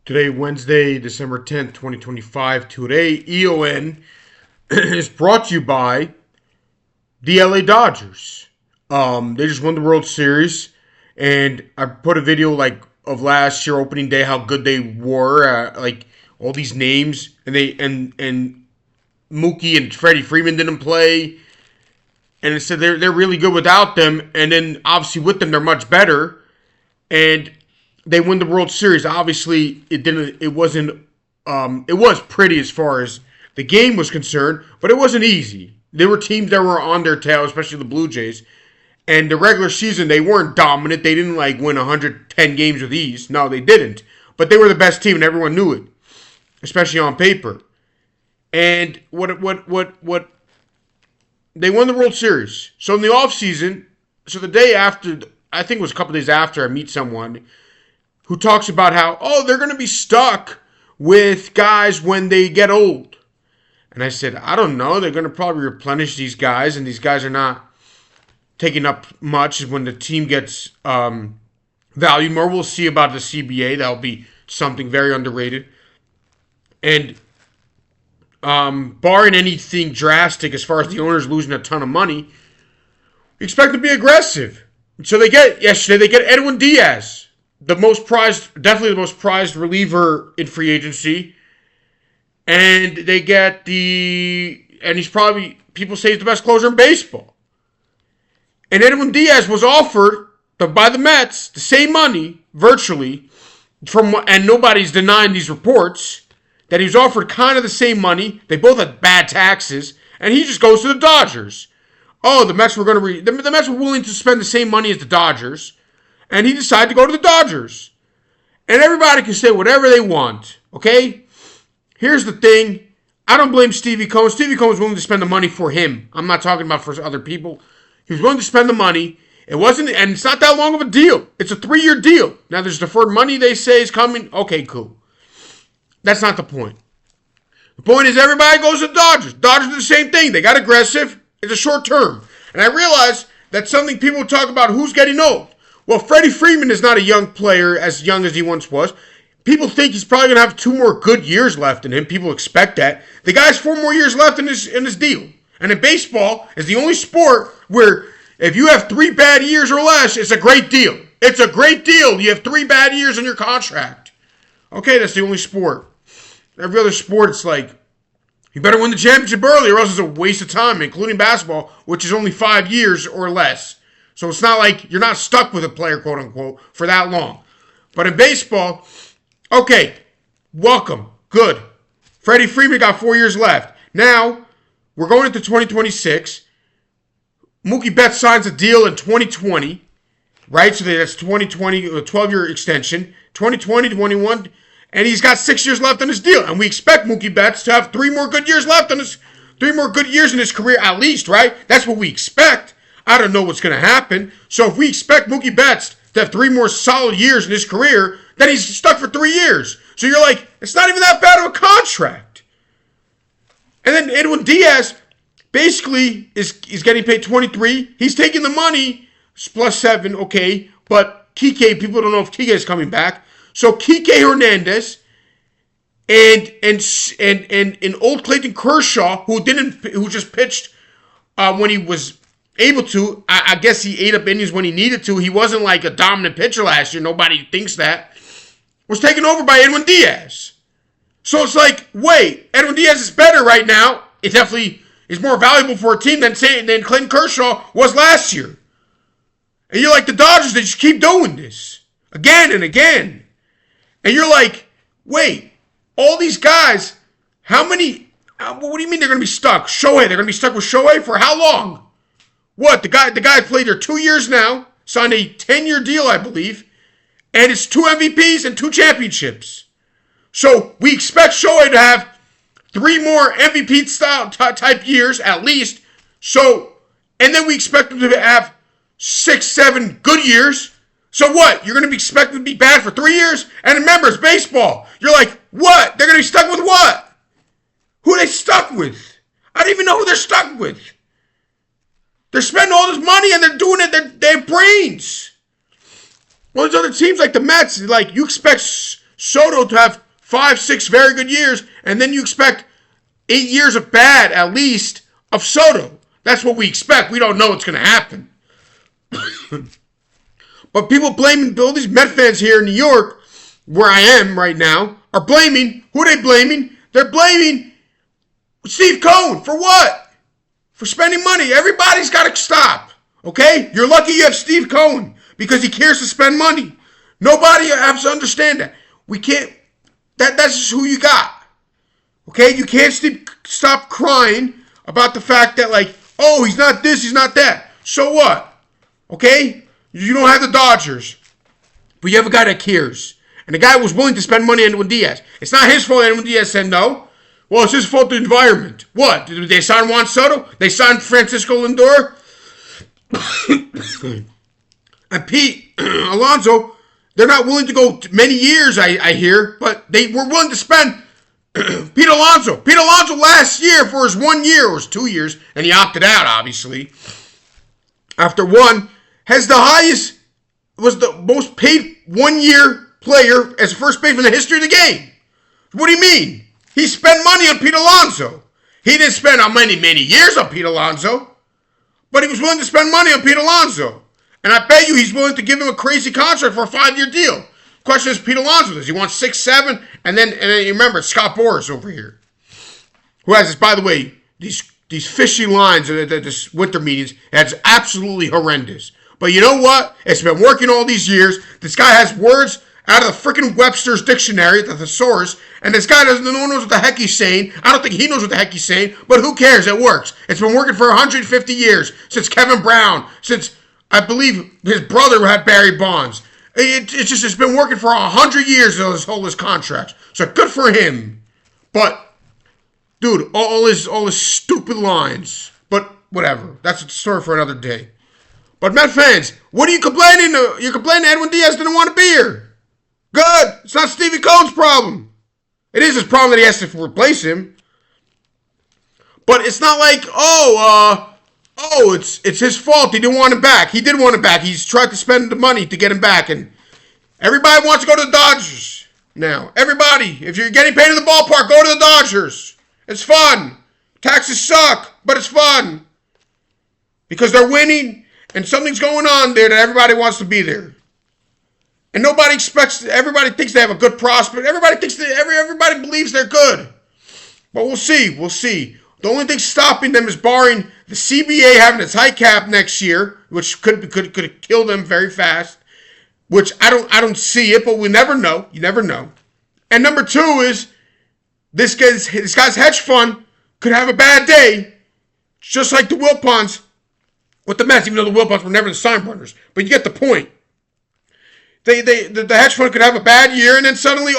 Today, Wednesday, December 10th, 2025. Today, EON is brought to you by the LA Dodgers. They just won the World Series, and I put a video of last year opening day how good they were, all these names, and Mookie and Freddie Freeman didn't play, and it said they're really good without them, and then obviously with them they're much better, and they win the World Series. Obviously, it was pretty as far as the game was concerned, but it wasn't easy. There were teams that were on their tail, especially the Blue Jays. And the regular season, they weren't dominant. They didn't win 110 games with ease. No, they didn't. But they were the best team, and everyone knew it, especially on paper. And what they won the World Series. So in the offseason, so the day after, I think it was a couple days after, I meet someone who talks about how, they're going to be stuck with guys when they get old. And I said, I don't know. They're going to probably replenish these guys, and these guys are not taking up much when the team gets valued more. We'll see about the CBA. That'll be something very underrated. And barring anything drastic as far as the owners losing a ton of money, we expect to be aggressive. So they get Edwin Diaz, definitely the most prized reliever in free agency. And they get and he's probably, people say he's the best closer in baseball. And Edwin Diaz was offered by the Mets the same money, virtually, and nobody's denying these reports, that he was offered kind of the same money. They both had bad taxes, and he just goes to the Dodgers. The Mets were the Mets were willing to spend the same money as the Dodgers, and he decided to go to the Dodgers. And everybody can say whatever they want, okay? Here's the thing. I don't blame Stevie Cohen. Stevie Cohen was willing to spend the money for him. I'm not talking about for other people. He was willing to spend the money. And it's not that long of a deal. It's a 3-year deal. Now, there's deferred money they say is coming. Okay, cool. That's not the point. The point is everybody goes to the Dodgers. Dodgers do the same thing. They got aggressive. It's a short term. And I realize that's something people talk about, who's getting old. Well, Freddie Freeman is not a young player, as young as he once was. People think he's probably going to have 2 more good years left in him. People expect that. The guy has 4 more years left in his deal. And in baseball, is the only sport where if you have 3 bad years or less, it's a great deal. It's a great deal. You have 3 bad years in your contract. Okay, that's the only sport. Every other sport, it's like, you better win the championship early or else it's a waste of time, including basketball, which is only 5 years or less. So it's not like you're not stuck with a player, quote unquote, for that long. But in baseball, okay, welcome. Good. Freddie Freeman got 4 years left. Now, we're going into 2026. Mookie Betts signs a deal in 2020, right? So that's 2020, a 12-year extension. 2020, 21, and he's got 6 years left on his deal. And we expect Mookie Betts to have 3 more good years left on 3 more good years in his career at least, right? That's what we expect. I don't know what's going to happen. So if we expect Mookie Betts to have 3 more solid years in his career, then he's stuck for 3 years. So you're like, it's not even that bad of a contract. And then Edwin Diaz basically is getting paid 23. He's taking the money, plus 7, okay. But Kike, people don't know if Kike is coming back. So Kike Hernandez and old Clayton Kershaw, who just pitched when he was able to. I guess he ate up innings when he needed to. He wasn't like a dominant pitcher last year. Nobody thinks that. Was taken over by Edwin Diaz. So it's like, wait, Edwin Diaz is better right now. It definitely is more valuable for a team than Clayton Kershaw was last year. And you're like, the Dodgers, they just keep doing this again and again. And you're like, wait, all these guys, what do you mean they're going to be stuck? Shohei, they're going to be stuck with Shohei for how long? What, the guy played there 2 years now, signed a 10-year deal, I believe, and it's 2 MVPs and 2 championships. So we expect Shohei to have 3 more MVP style type years at least. So, and then we expect him to have 6, 7 good years. So what? You're going to be expected to be bad for 3 years? And remember, it's baseball. You're like, what? They're going to be stuck with what? Who are they stuck with? I don't even know who they're stuck with. They're spending all this money and they're doing it. They have brains. Well, there's other teams like the Mets. Like, you expect Soto to have 5, 6 very good years, and then you expect 8 years of bad, at least, of Soto. That's what we expect. We don't know what's going to happen. But people blaming, all these Met fans here in New York, where I am right now, are blaming, who are they blaming? They're blaming Steve Cohen. For what? For spending money. Everybody's got to stop. Okay? You're lucky you have Steve Cohen because he cares to spend money. Nobody has to understand that. We can't, that's just who you got. Okay? You can't stop crying about the fact that, like, oh, he's not this, he's not that. So what? Okay? You don't have the Dodgers. But you have a guy that cares. And the guy was willing to spend money on Edwin Diaz. It's not his fault Edwin Diaz said no. Well, it's his fault, the environment. What? Did they sign Juan Soto? They signed Francisco Lindor? And Pete Alonso, they're not willing to go many years, I hear, but they were willing to spend Pete Alonso. Pete Alonso last year for his 1 year, or his 2 years, and he opted out, obviously. After one, has the highest, was the most paid 1 year player as a first baseman in the history of the game. What do you mean? He spent money on Pete Alonso. He didn't spend how many years on Pete Alonso, but he was willing to spend money on Pete Alonso. And I bet you he's willing to give him a crazy contract for a 5-year deal. Question is, Pete Alonso, does he want 6, 7? And then you remember, Scott Boras over here, who has this, by the way, these fishy lines at this winter meetings, that's absolutely horrendous. But you know what? It's been working all these years. This guy has words out of the freaking Webster's dictionary, the thesaurus, and this guy no one knows what the heck he's saying. I don't think he knows what the heck he's saying, but who cares? It works. It's been working for 150 years, since Kevin Brown, since I believe his brother had Barry Bonds. It's been working for 100 years, his contracts. So good for him. But, dude, all his stupid lines. But whatever. That's a story for another day. But Met fans, what are you complaining? You're complaining Edwin Diaz didn't want to be here. Good. It's not Stevie Cohen's problem. It is his problem that he has to replace him. But it's not like, it's his fault. He didn't want him back. He did want him back. He's tried to spend the money to get him back. And everybody wants to go to the Dodgers now. Everybody. If you're getting paid in the ballpark, go to the Dodgers. It's fun. Taxes suck, but it's fun. Because they're winning, and something's going on there that everybody wants to be there. And nobody expects, everybody thinks they have a good prospect. Everybody thinks everybody believes they're good. But we'll see. We'll see. The only thing stopping them is barring the CBA having its high cap next year, which could kill them very fast. Which I don't see it, but we never know. You never know. And number two is this guy's hedge fund could have a bad day, just like the Wilpons with the Mets, even though the Wilpons were never the Steinbrenners. But you get the point. The hedge fund could have a bad year, and then suddenly,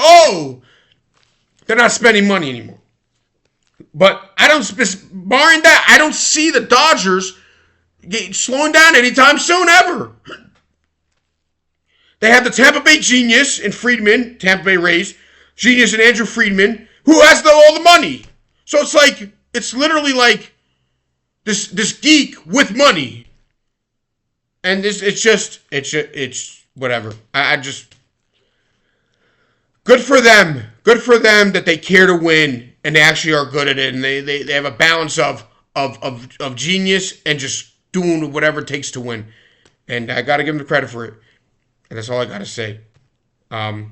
they're not spending money anymore. But barring that, I don't see the Dodgers slowing down anytime soon, ever. They have the Tampa Bay genius in Friedman, Tampa Bay Rays, genius in Andrew Friedman, who has all the money. So it's literally like this geek with money. And it's whatever. I just, good for them. Good for them that they care to win and they actually are good at it, and they have a balance of genius and just doing whatever it takes to win. And I got to give them the credit for it. And that's all I got to say. But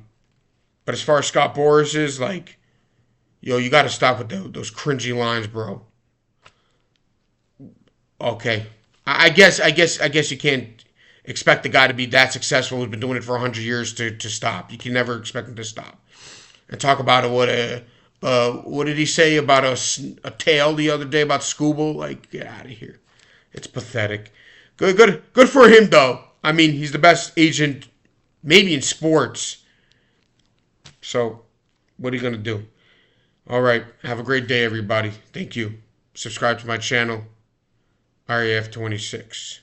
as far as Scott Boras is, you got to stop with those cringy lines, bro. Okay. I guess you can't expect the guy to be that successful who's been doing it for 100 years to stop. You can never expect him to stop. And talk about what did he say about a tale the other day about Scooble? Get out of here. It's pathetic. Good for him, though. I mean, he's the best agent, maybe in sports. So, what are you going to do? All right. Have a great day, everybody. Thank you. Subscribe to my channel, RAF26.